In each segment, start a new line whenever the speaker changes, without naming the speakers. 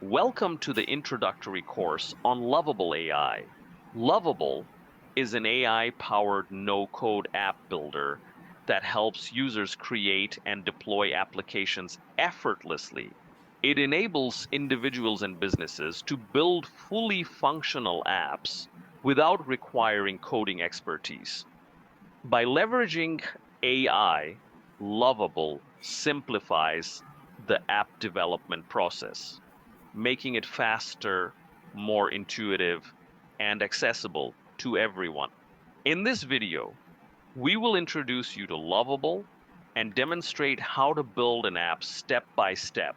Welcome to the introductory course on Lovable AI. Lovable is an AI-powered no-code app builder that helps users create and deploy applications effortlessly. It enables individuals and businesses to build fully functional apps without requiring coding expertise. By leveraging AI, Lovable simplifies the app development process, making it faster, more intuitive, and accessible to everyone. In this video, we will introduce you to Lovable and demonstrate how to build an app step by step.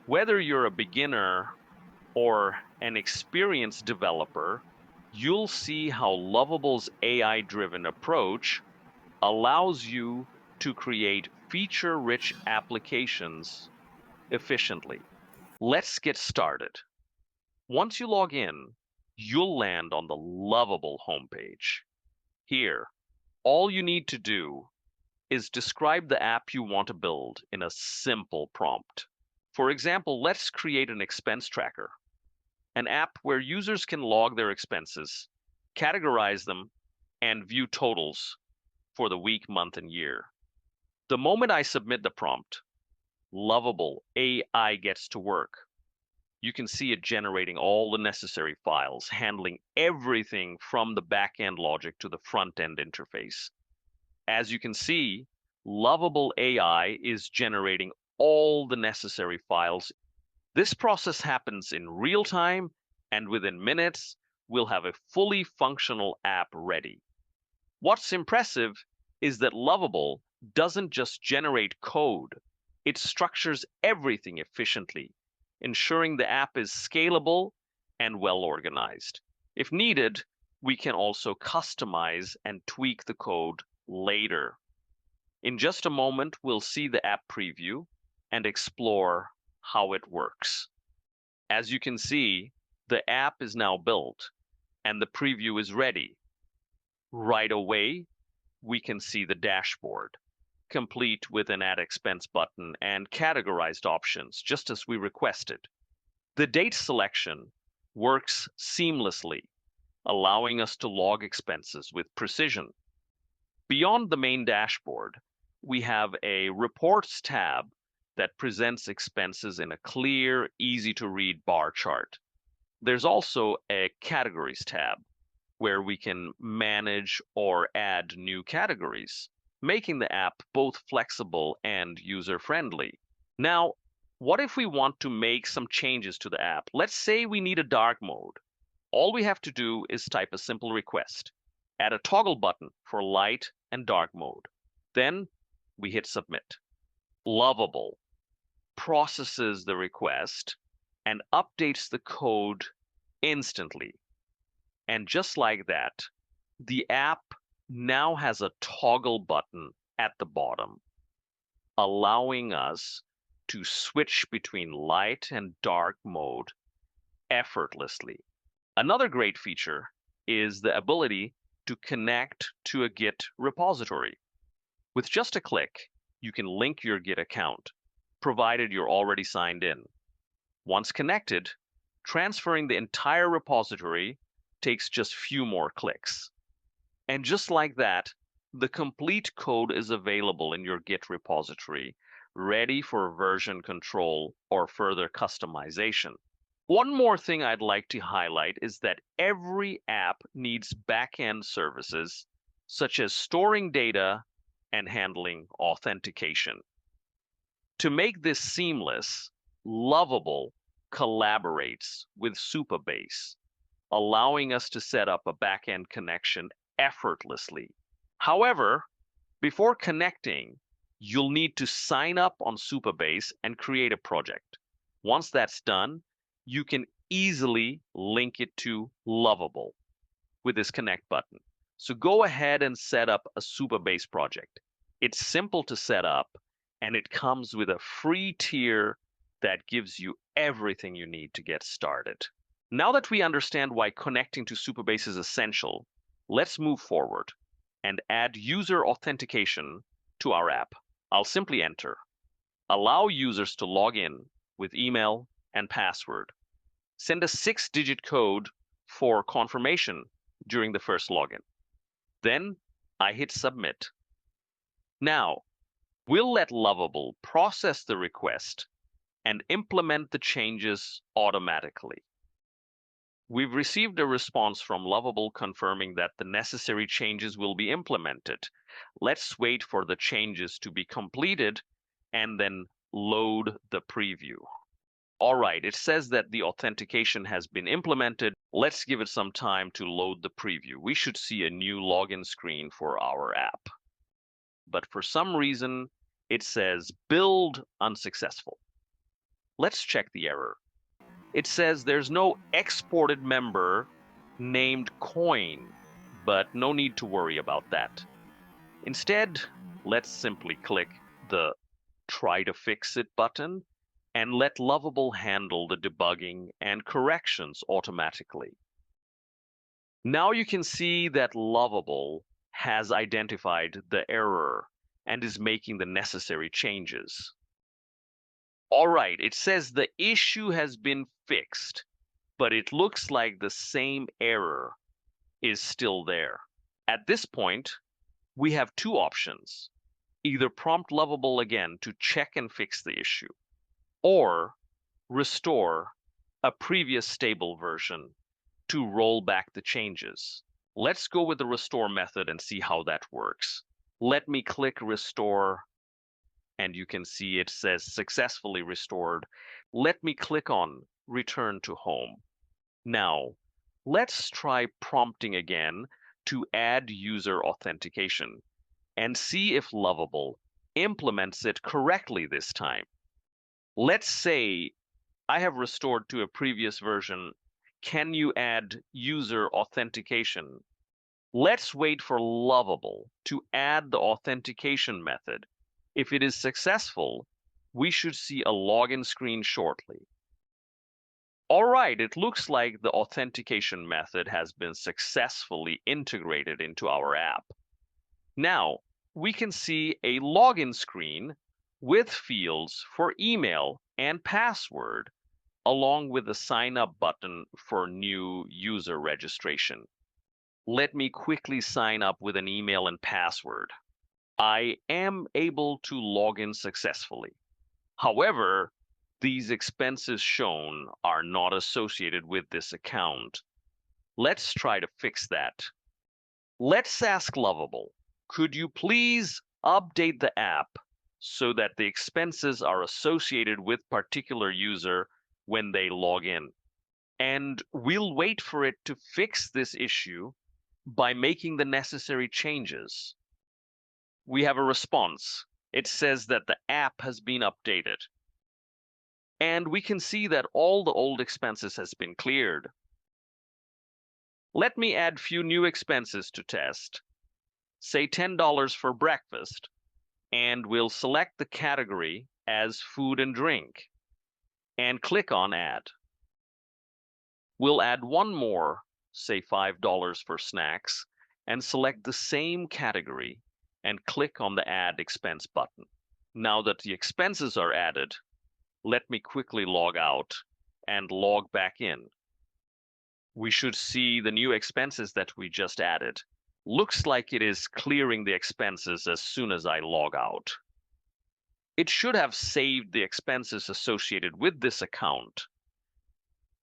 Whether you're a beginner or an experienced developer, you'll see how Lovable's AI-driven approach allows you to create feature-rich applications efficiently. Let's get started. Once you log in, you'll land on the Lovable homepage. Here, all you need to do is describe the app you want to build in a simple prompt. For example, let's create an expense tracker, an app where users can log their expenses, categorize them, and view totals for the week, month, and year. The moment I submit the prompt, Lovable AI gets to work. You can see it generating all the necessary files, handling everything from the back-end logic to the front-end interface. As you can see, Lovable AI is generating all the necessary files. This process happens in real time, and within minutes, we'll have a fully functional app ready. What's impressive is that Lovable doesn't just generate code, it structures everything efficiently, ensuring the app is scalable and well organized. If needed, we can also customize and tweak the code later. In just a moment, we'll see the app preview and explore how it works. As you can see, the app is now built and the preview is ready. Right away, we can see the dashboard, complete with an Add Expense button and categorized options, just as we requested. The date selection works seamlessly, allowing us to log expenses with precision. Beyond the main dashboard, we have a Reports tab that presents expenses in a clear, easy-to-read bar chart. There's also a Categories tab where we can manage or add new categories, making the app both flexible and user-friendly. Now, what if we want to make some changes to the app? Let's say we need a dark mode. All we have to do is type a simple request, add a toggle button for light and dark mode. Then we hit submit. Lovable processes the request and updates the code instantly. And just like that, the app now has a toggle button at the bottom, allowing us to switch between light and dark mode effortlessly. Another great feature is the ability to connect to a Git repository. With just a click, you can link your Git account, provided you're already signed in. Once connected, transferring the entire repository takes just few more clicks. And just like that, the complete code is available in your Git repository, ready for version control or further customization. One more thing I'd like to highlight is that every app needs back-end services, such as storing data and handling authentication. To make this seamless, Lovable collaborates with Supabase, allowing us to set up a back-end connection effortlessly. However, before connecting, you'll need to sign up on Supabase and create a project. Once that's done, you can easily link it to Lovable with this connect button. So go ahead and set up a Supabase project. It's simple to set up, and it comes with a free tier that gives you everything you need to get started. Now that we understand why connecting to Supabase is essential, let's move forward and add user authentication to our app. I'll simply enter. Allow users to log in with email and password. Send a 6-digit code for confirmation during the first login. Then I hit submit. Now, we'll let Lovable process the request and implement the changes automatically. We've received a response from Lovable confirming that the necessary changes will be implemented. Let's wait for the changes to be completed and then load the preview. All right, it says that the authentication has been implemented. Let's give it some time to load the preview. We should see a new login screen for our app. But for some reason, it says build unsuccessful. Let's check the error. It says there's no exported member named coin, but no need to worry about that. Instead, let's simply click the Try to Fix It button and let Lovable handle the debugging and corrections automatically. Now you can see that Lovable has identified the error and is making the necessary changes. All right, it says the issue has been fixed, but it looks like the same error is still there. At this point, we have two options. Either prompt Lovable again to check and fix the issue, or restore a previous stable version to roll back the changes. Let's go with the restore method and see how that works. Let me click restore, and you can see it says successfully restored. Let me click on return to home. Now, let's try prompting again to add user authentication and see if Lovable implements it correctly this time. Let's say I have restored to a previous version. Can you add user authentication? Let's wait for Lovable to add the authentication method. If it is successful, we should see a login screen shortly. All right, it looks like the authentication method has been successfully integrated into our app. Now, we can see a login screen with fields for email and password, along with a sign up button for new user registration. Let me quickly sign up with an email and password. I am able to log in successfully. However, these expenses shown are not associated with this account. Let's try to fix that. Let's ask Lovable, could you please update the app so that the expenses are associated with particular user when they log in? And we'll wait for it to fix this issue by making the necessary changes. We have a response. It says that the app has been updated. And we can see that all the old expenses has been cleared. Let me add few new expenses to test. Say $10 for breakfast, and we'll select the category as food and drink and click on add. We'll add one more, say $5 for snacks, and select the same category and click on the add expense button. Now that the expenses are added, let me quickly log out and log back in. We should see the new expenses that we just added. Looks like it is clearing the expenses as soon as I log out. It should have saved the expenses associated with this account.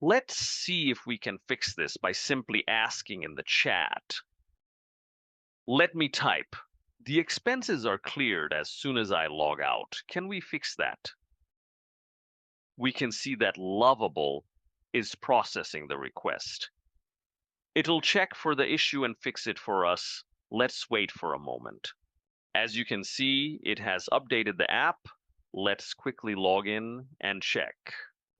Let's see if we can fix this by simply asking in the chat. Let me type. The expenses are cleared as soon as I log out. Can we fix that? We can see that Lovable is processing the request. It'll check for the issue and fix it for us. Let's wait for a moment. As you can see, it has updated the app. Let's quickly log in and check.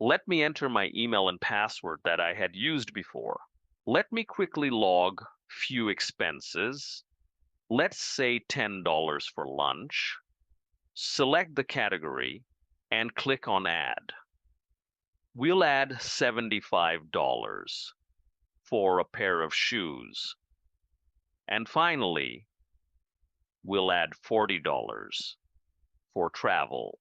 Let me enter my email and password that I had used before. Let me quickly log few expenses. Let's say $10 for lunch. Select the category and click on add. We'll add $75 for a pair of shoes. And finally, we'll add $40 for travel.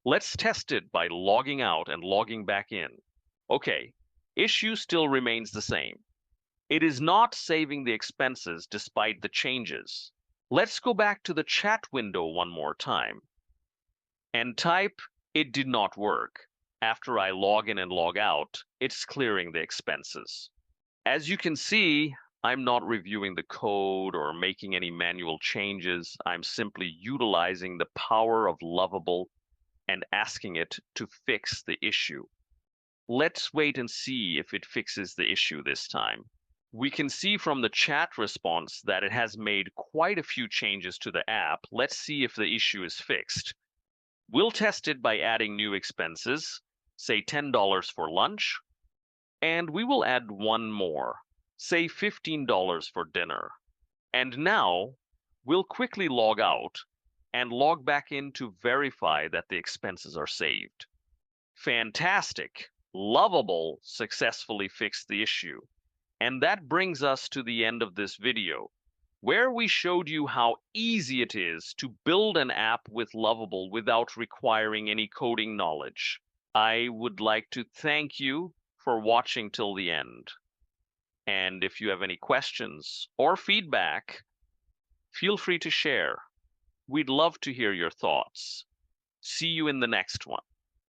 Let's test it by logging out and logging back in. Okay, issue still remains the same. It is not saving the expenses despite the changes. Let's go back to the chat window one more time and type "it did not work." After I log in and log out, it's clearing the expenses. As you can see, I'm not reviewing the code or making any manual changes. I'm simply utilizing the power of Lovable and asking it to fix the issue. Let's wait and see if it fixes the issue this time. We can see from the chat response that it has made quite a few changes to the app. Let's see if the issue is fixed. We'll test it by adding new expenses, say $10 for lunch, and we will add one more, say $15 for dinner. And now we'll quickly log out and log back in to verify that the expenses are saved. Fantastic! Lovable successfully fixed the issue. And that brings us to the end of this video, where we showed you how easy it is to build an app with Lovable without requiring any coding knowledge. I would like to thank you for watching till the end. And if you have any questions or feedback, feel free to share. We'd love to hear your thoughts. See you in the next one.